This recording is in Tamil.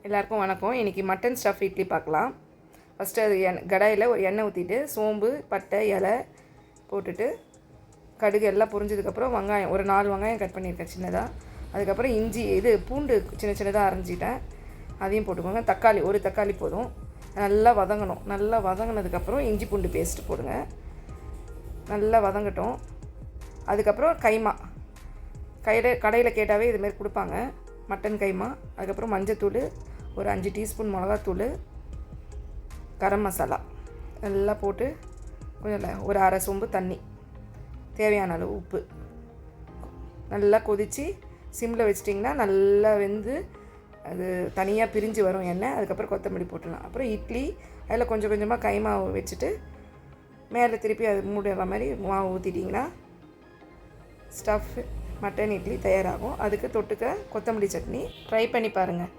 எல்லாருக்கும் வணக்கம். இன்றைக்கி மட்டன் ஸ்டஃப் இட்லி பார்க்கலாம். ஃபஸ்ட்டு அது கடாயில் ஒரு எண்ணெய் ஊற்றிட்டு சோம்பு, பட்டை, இலை போட்டுட்டு கடுகு எல்லாம் பொரிஞ்சதுக்கப்புறம் வெங்காயம் ஒரு 4 வெங்காயம் கட் பண்ணியிருக்கேன் சின்னதாக. அதுக்கப்புறம் இஞ்சி பூண்டு சின்ன சின்னதாக அரைஞ்சிட்டேன், அதையும் போட்டுக்கோங்க. தக்காளி ஒரு தக்காளி போதும். நல்லா வதங்கணும். நல்லா வதங்கினதுக்கப்புறம் இஞ்சி பூண்டு பேஸ்ட்டு போடுங்க. நல்லா வதங்கட்டும். அதுக்கப்புறம் கைமா கடையில் கேட்டாவே இதுமாரி கொடுப்பாங்க, மட்டன் கைமா. அதுக்கப்புறம் மஞ்சத்தூள் ஒரு 5 டீஸ்பூன், மிளகாத்தூள், கரம் மசாலா எல்லாம் போட்டு கொஞ்சம் ஒரு அரை சொம்பு தண்ணி, தேவையான அளவு உப்பு, நல்லா கொதித்து சிம்மில் வச்சிட்டிங்கன்னா நல்லா வெந்து அது தனியாக பிரிஞ்சு வரும் எண்ணெய். அதுக்கப்புறம் கொத்தமல்லி போட்டுடலாம். அப்புறம் இட்லி அதில் கொஞ்சம் கொஞ்சமாக கைமாவு வச்சுட்டு மேலே திருப்பி அது மூடுற மாதிரி மாவு ஊற்றிட்டிங்கன்னா ஸ்டஃப் மட்டன் இட்லி தயாராகும். அதுக்கு தொட்டுக்க கொத்தமல்லி சட்னி. ட்ரை பண்ணி பாருங்கள்.